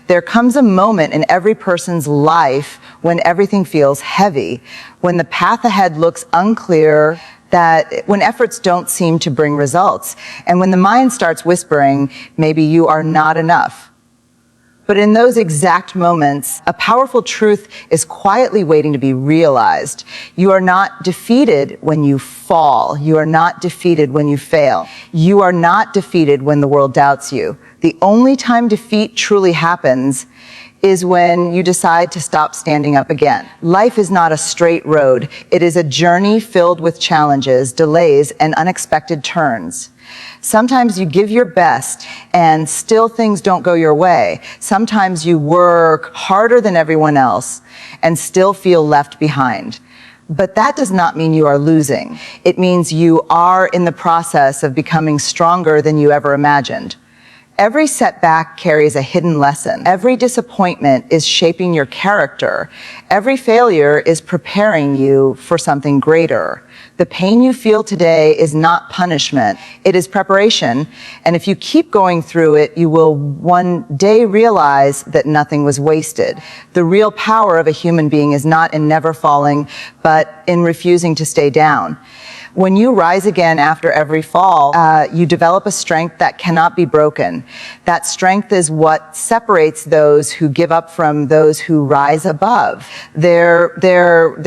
There comes a moment in every person's life when everything feels heavy, when the path ahead looks unclear, when efforts don't seem to bring results, and when the mind starts whispering, maybe you are not enough. But in those exact moments, a powerful truth is quietly waiting to be realized. You are not defeated when you fall. You are not defeated when you fail. You are not defeated when the world doubts you. The only time defeat truly happens is when you decide to stop standing up again. Life is not a straight road. It is a journey filled with challenges, delays, and unexpected turns. Sometimes you give your best and still things don't go your way. Sometimes you work harder than everyone else and still feel left behind. But that does not mean you are losing. It means you are in the process of becoming stronger than you ever imagined. Every setback carries a hidden lesson. Every disappointment is shaping your character. Every failure is preparing you for something greater. The pain you feel today is not punishment. It is preparation. And if you keep going through it, you will one day realize that nothing was wasted. The real power of a human being is not in never falling, but in refusing to stay down. When you rise again after every fall, you develop a strength that cannot be broken. That strength is what separates those who give up from those who rise above. There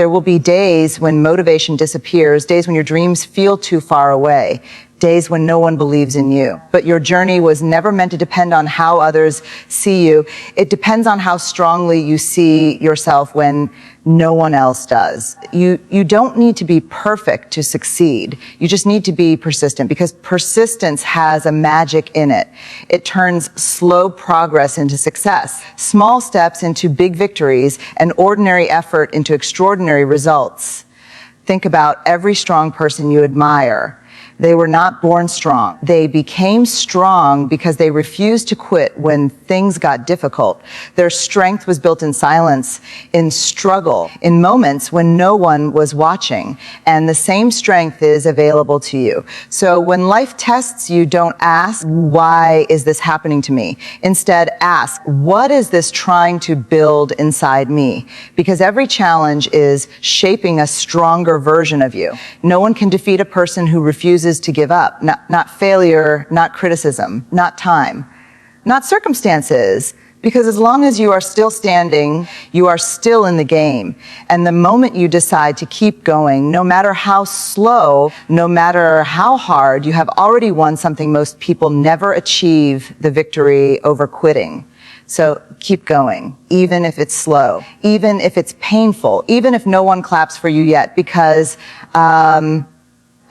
will be days when motivation disappears, days when your dreams feel too far away, days when no one believes in you. But your journey was never meant to depend on how others see you. It depends on how strongly you see yourself when no one else does. You don't need to be perfect to succeed. You just need to be persistent, because persistence has a magic in it. It turns slow progress into success, small steps into big victories, and ordinary effort into extraordinary results. Think about every strong person you admire. They were not born strong. They became strong because they refused to quit when things got difficult. Their strength was built in silence, in struggle, in moments when no one was watching. And the same strength is available to you. So when life tests you, don't ask, why is this happening to me? Instead, ask, what is this trying to build inside me? Because every challenge is shaping a stronger version of you. No one can defeat a person who refuses to give up. Not failure, not criticism, not time, not circumstances, because as long as you are still standing, you are still in the game. And the moment you decide to keep going, no matter how slow, no matter how hard, you have already won something most people never achieve: the victory over quitting. So keep going, even if it's slow, even if it's painful, even if no one claps for you yet, because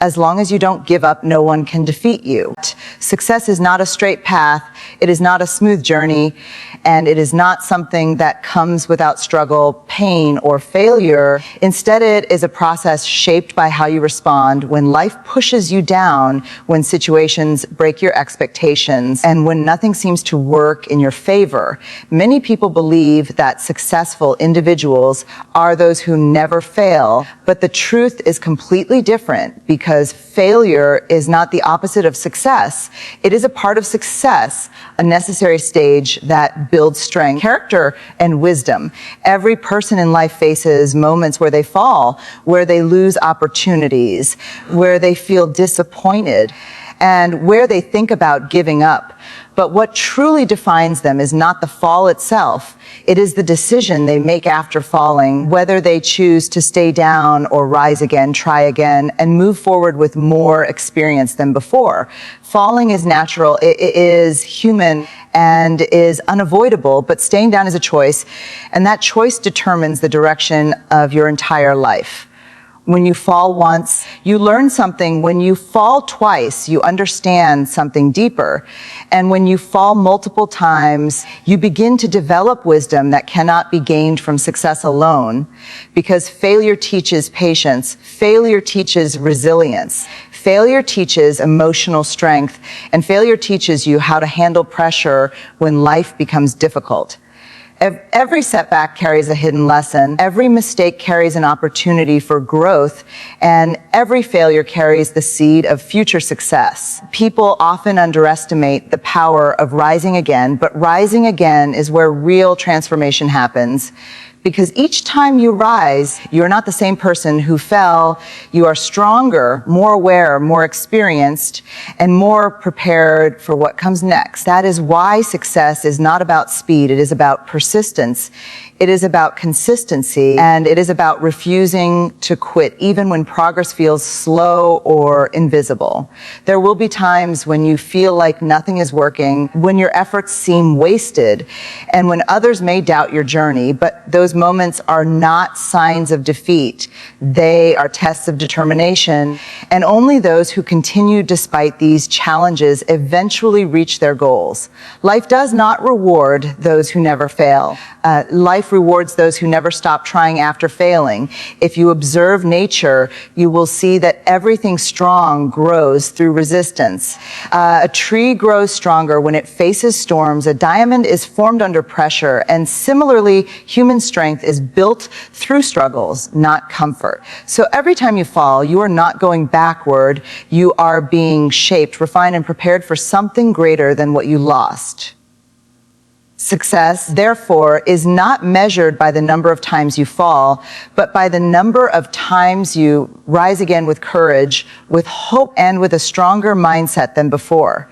as long as you don't give up, no one can defeat you. Success is not a straight path. It is not a smooth journey, and it is not something that comes without struggle, pain, or failure. Instead, it is a process shaped by how you respond when life pushes you down, when situations break your expectations, and when nothing seems to work in your favor. Many people believe that successful individuals are those who never fail, but the truth is completely different, because failure is not the opposite of success. It is a part of success, a necessary stage that builds strength, character, and wisdom. Every person in life faces moments where they fall, where they lose opportunities, where they feel disappointed, and where they think about giving up. But what truly defines them is not the fall itself. It is the decision they make after falling, whether they choose to stay down or rise again, try again, and move forward with more experience than before. Falling is natural, it is human, and is unavoidable, but staying down is a choice, and that choice determines the direction of your entire life. When you fall once, you learn something. When you fall twice, you understand something deeper. And when you fall multiple times, you begin to develop wisdom that cannot be gained from success alone, because failure teaches patience, failure teaches resilience, failure teaches emotional strength, and failure teaches you how to handle pressure when life becomes difficult. Every setback carries a hidden lesson. Every mistake carries an opportunity for growth, and every failure carries the seed of future success. People often underestimate the power of rising again, but rising again is where real transformation happens. Because each time you rise, you're not the same person who fell. You are stronger, more aware, more experienced, and more prepared for what comes next. That is why success is not about speed. It is about persistence. It is about consistency, and it is about refusing to quit, even when progress feels slow or invisible. There will be times when you feel like nothing is working, when your efforts seem wasted, and when others may doubt your journey, but those moments are not signs of defeat. They are tests of determination, and only those who continue despite these challenges eventually reach their goals. Life does not reward those who never fail. Life rewards those who never stop trying after failing. If you observe nature, you will see that everything strong grows through resistance. A tree grows stronger when it faces storms. A diamond is formed under pressure. And similarly, human strength is built through struggles, not comfort. So every time you fall, you are not going backward. You are being shaped, refined, and prepared for something greater than what you lost. Success, therefore, is not measured by the number of times you fall, but by the number of times you rise again with courage, with hope, and with a stronger mindset than before.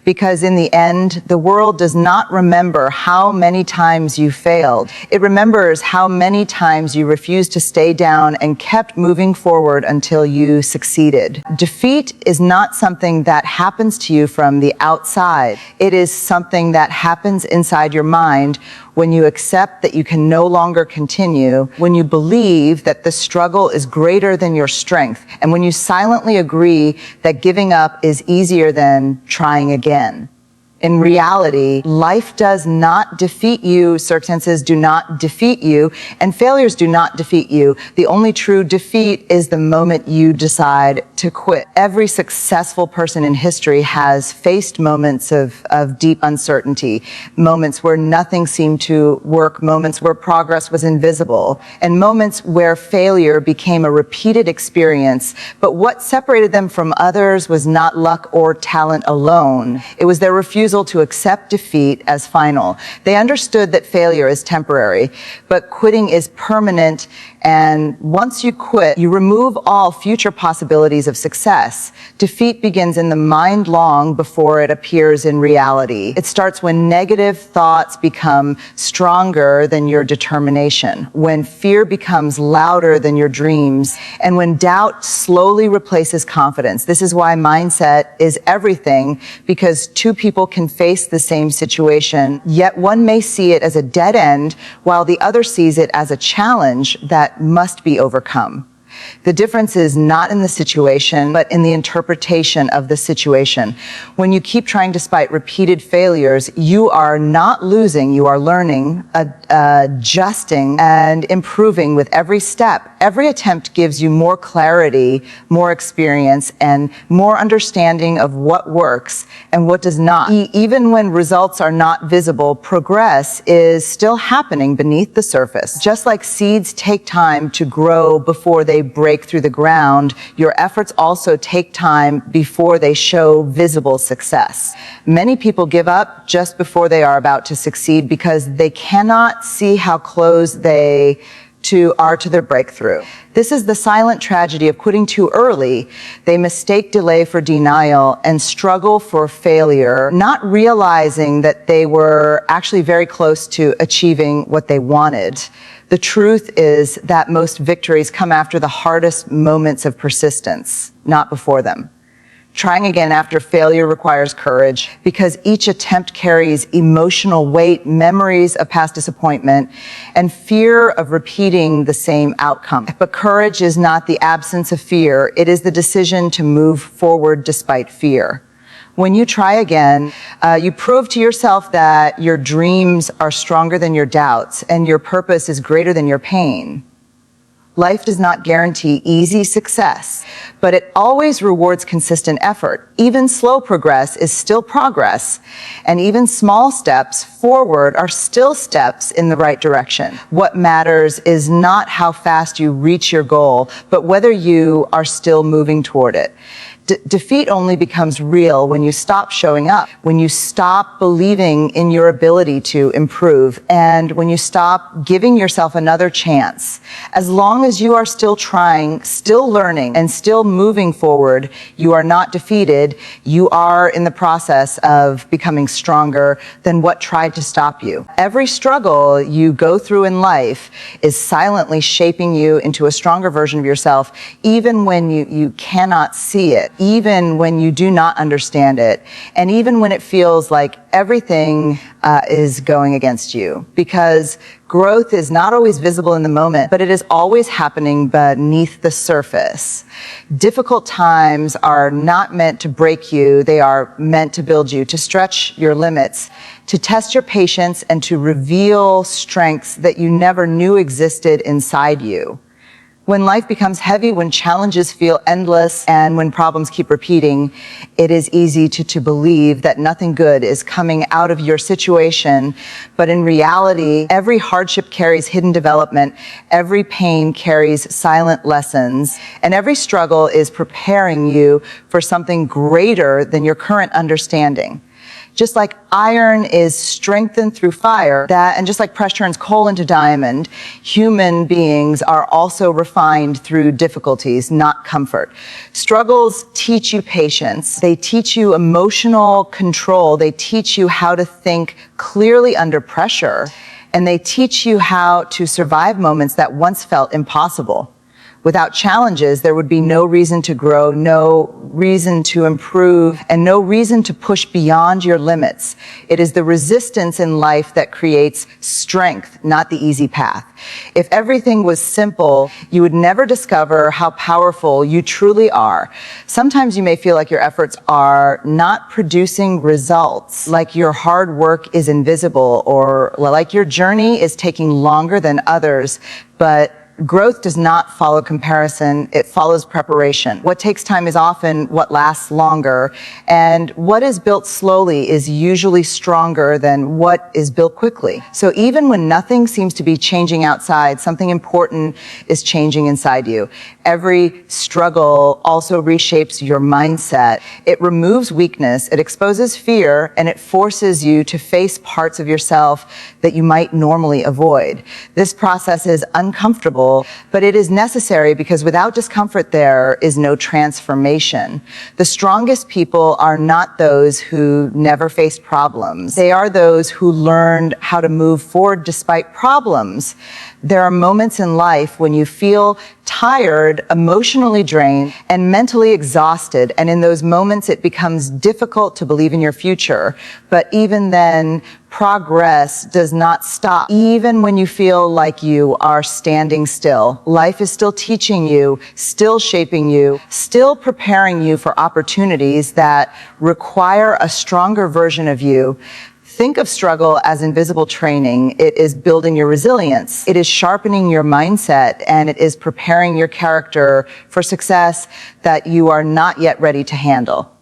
Because in the end, the world does not remember how many times you failed. It remembers how many times you refused to stay down and kept moving forward until you succeeded. Defeat is not something that happens to you from the outside. It is something that happens inside your mind when you accept that you can no longer continue, when you believe that the struggle is greater than your strength, and when you silently agree that giving up is easier than trying again. In reality, life does not defeat you, circumstances do not defeat you, and failures do not defeat you. The only true defeat is the moment you decide to quit. Every successful person in history has faced moments of deep uncertainty, moments where nothing seemed to work, moments where progress was invisible, and moments where failure became a repeated experience. But what separated them from others was not luck or talent alone. It was their refusal to accept defeat as final. They understood that failure is temporary, but quitting is permanent, and once you quit, you remove all future possibilities of success. Defeat begins in the mind long before it appears in reality. It starts when negative thoughts become stronger than your determination, when fear becomes louder than your dreams, and when doubt slowly replaces confidence. This is why mindset is everything, because two people can face the same situation, yet one may see it as a dead end, while the other sees it as a challenge that must be overcome. The difference is not in the situation, but in the interpretation of the situation. When you keep trying despite repeated failures, you are not losing, you are learning, adjusting, and improving with every step. Every attempt gives you more clarity, more experience, and more understanding of what works and what does not. Even when results are not visible, progress is still happening beneath the surface. Just like seeds take time to grow before they break through the ground, your efforts also take time before they show visible success. Many people give up just before they are about to succeed because they cannot see how close they are to their breakthrough. This is the silent tragedy of quitting too early. They mistake delay for denial and struggle for failure, not realizing that they were actually very close to achieving what they wanted. The truth is that most victories come after the hardest moments of persistence, not before them. Trying again after failure requires courage because each attempt carries emotional weight, memories of past disappointment, and fear of repeating the same outcome. But courage is not the absence of fear. It is the decision to move forward despite fear. When you try again, you prove to yourself that your dreams are stronger than your doubts and your purpose is greater than your pain. Life does not guarantee easy success, but it always rewards consistent effort. Even slow progress is still progress, and even small steps forward are still steps in the right direction. What matters is not how fast you reach your goal, but whether you are still moving toward it. Defeat only becomes real when you stop showing up, when you stop believing in your ability to improve, and when you stop giving yourself another chance. As long as you are still trying, still learning, and still moving forward, you are not defeated. You are in the process of becoming stronger than what tried to stop you. Every struggle you go through in life is silently shaping you into a stronger version of yourself, even when you cannot see it, even when you do not understand it, and even when it feels like everything is going against you. Because growth is not always visible in the moment, but it is always happening beneath the surface. Difficult times are not meant to break you, they are meant to build you, to stretch your limits, to test your patience, and to reveal strengths that you never knew existed inside you. When life becomes heavy, when challenges feel endless, and when problems keep repeating, it is easy to believe that nothing good is coming out of your situation. But in reality, every hardship carries hidden development, every pain carries silent lessons, and every struggle is preparing you for something greater than your current understanding. Just like iron is strengthened through fire, and just like pressure turns coal into diamond, human beings are also refined through difficulties, not comfort. Struggles teach you patience. They teach you emotional control. They teach you how to think clearly under pressure. And they teach you how to survive moments that once felt impossible. Without challenges, there would be no reason to grow, no reason to improve, and no reason to push beyond your limits. It is the resistance in life that creates strength, not the easy path. If everything was simple, you would never discover how powerful you truly are. Sometimes you may feel like your efforts are not producing results, like your hard work is invisible, or like your journey is taking longer than others, but growth does not follow comparison, it follows preparation. What takes time is often what lasts longer, and what is built slowly is usually stronger than what is built quickly. So even when nothing seems to be changing outside, something important is changing inside you. Every struggle also reshapes your mindset. It removes weakness, it exposes fear, and it forces you to face parts of yourself that you might normally avoid. This process is uncomfortable, but it is necessary because without discomfort there is no transformation. The strongest people are not those who never faced problems. They are those who learned how to move forward despite problems. There are moments in life when you feel tired, emotionally drained, and mentally exhausted, and in those moments it becomes difficult to believe in your future. But even then, progress does not stop. Even when you feel like you are standing still, life is still teaching you, still shaping you, still preparing you for opportunities that require a stronger version of you. Think of struggle as invisible training. It is building your resilience. It is sharpening your mindset, and it is preparing your character for success that you are not yet ready to handle.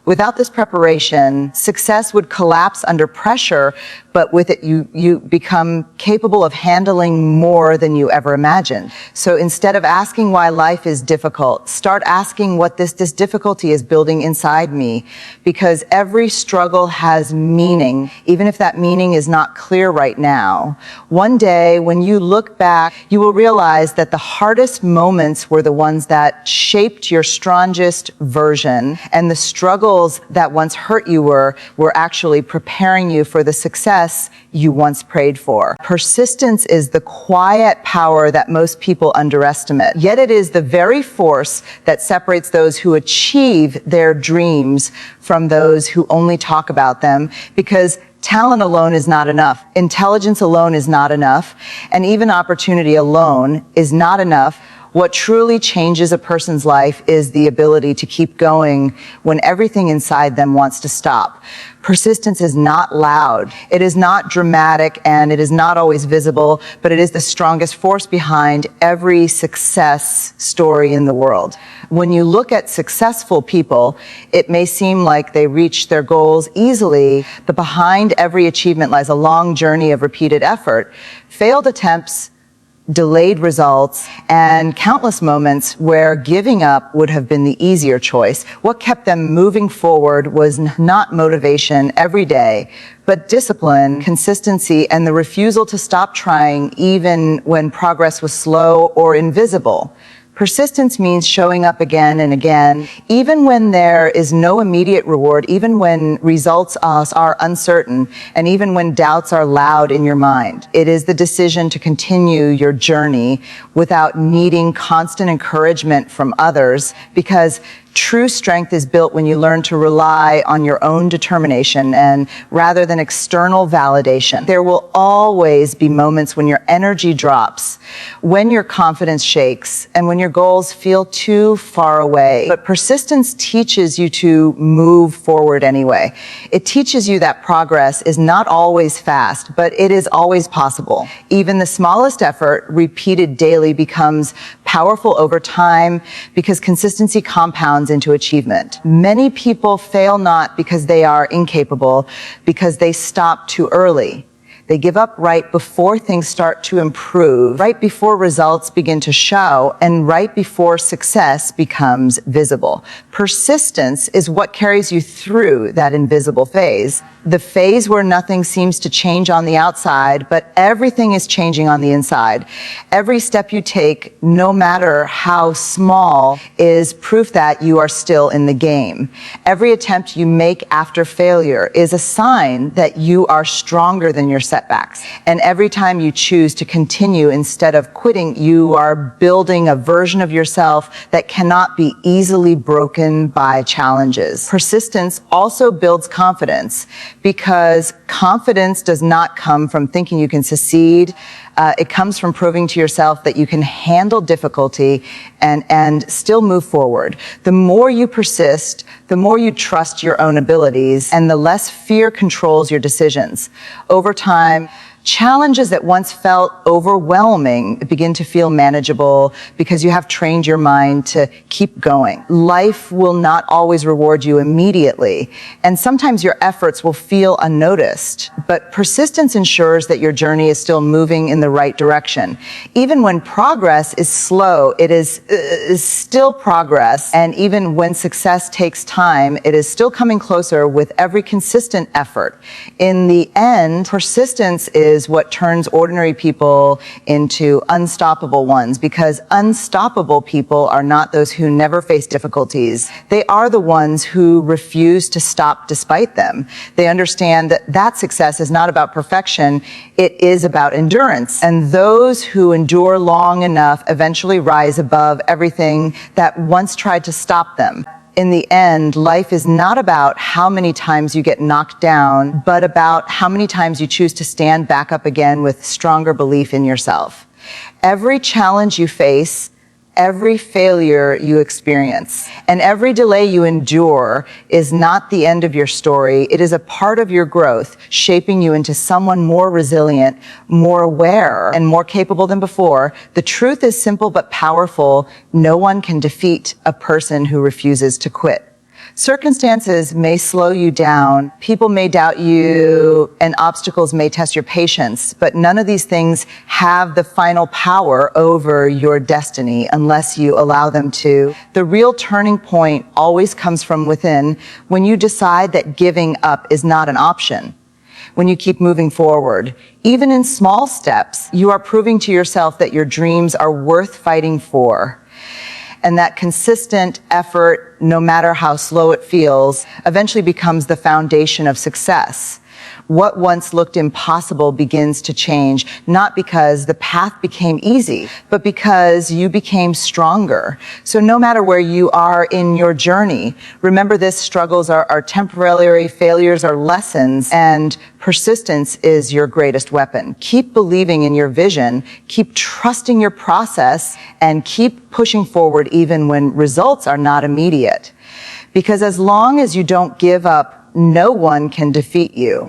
Without this preparation, success would collapse under pressure, but with it, you become capable of handling more than you ever imagined. So instead of asking why life is difficult, start asking what this difficulty is building inside me, because every struggle has meaning, even if that meaning is not clear right now. One day, when you look back, you will realize that the hardest moments were the ones that shaped your strongest version, and the struggles that once hurt you were actually preparing you for the success you once prayed for. Persistence is the quiet power that most people underestimate. Yet it is the very force that separates those who achieve their dreams from those who only talk about them, because talent alone is not enough. Intelligence alone is not enough. And even opportunity alone is not enough. What truly changes a person's life is the ability to keep going when everything inside them wants to stop. Persistence is not loud, it is not dramatic, and it is not always visible, but it is the strongest force behind every success story in the world. When you look at successful people, it may seem like they reach their goals easily, but behind every achievement lies a long journey of repeated effort, failed attempts, delayed results, and countless moments where giving up would have been the easier choice. What kept them moving forward was not motivation every day, but discipline, consistency, and the refusal to stop trying even when progress was slow or invisible. Persistence means showing up again and again, even when there is no immediate reward, even when results are uncertain, and even when doubts are loud in your mind. It is the decision to continue your journey without needing constant encouragement from others, because true strength is built when you learn to rely on your own determination and rather than external validation. There will always be moments when your energy drops, when your confidence shakes, and when your goals feel too far away. But persistence teaches you to move forward anyway. It teaches you that progress is not always fast, but it is always possible. Even the smallest effort, repeated daily, becomes powerful over time because consistency compounds into achievement. Many people fail not because they are incapable, because they stop too early. They give up right before things start to improve, right before results begin to show, and right before success becomes visible. Persistence is what carries you through that invisible phase. The phase where nothing seems to change on the outside, but everything is changing on the inside. Every step you take, no matter how small, is proof that you are still in the game. Every attempt you make after failure is a sign that you are stronger than your setbacks. And every time you choose to continue instead of quitting, you are building a version of yourself that cannot be easily broken by challenges. Persistence also builds confidence, because confidence does not come from thinking you can succeed. It comes from proving to yourself that you can handle difficulty and still move forward. The more you persist, the more you trust your own abilities, and the less fear controls your decisions. Over time, challenges that once felt overwhelming begin to feel manageable because you have trained your mind to keep going. Life will not always reward you immediately, and sometimes your efforts will feel unnoticed, but persistence ensures that your journey is still moving in the right direction. Even when progress is slow, it is still progress, and even when success takes time, it is still coming closer with every consistent effort. In the end, persistence is what turns ordinary people into unstoppable ones, because unstoppable people are not those who never face difficulties. They are the ones who refuse to stop despite them. They understand that success is not about perfection, it is about endurance. And those who endure long enough eventually rise above everything that once tried to stop them. In the end, life is not about how many times you get knocked down, but about how many times you choose to stand back up again with stronger belief in yourself. Every challenge you face, every failure you experience, and every delay you endure is not the end of your story. It is a part of your growth, shaping you into someone more resilient, more aware, and more capable than before. The truth is simple but powerful. No one can defeat a person who refuses to quit. Circumstances may slow you down, people may doubt you, and obstacles may test your patience, but none of these things have the final power over your destiny unless you allow them to. The real turning point always comes from within, when you decide that giving up is not an option. When you keep moving forward, even in small steps, you are proving to yourself that your dreams are worth fighting for. And that consistent effort, no matter how slow it feels, eventually becomes the foundation of success. what once looked impossible begins to change, not because the path became easy, but because you became stronger. So no matter where you are in your journey, remember this: struggles are temporary, failures are lessons, and persistence is your greatest weapon. Keep believing in your vision, keep trusting your process, and keep pushing forward even when results are not immediate. Because as long as you don't give up, no one can defeat you.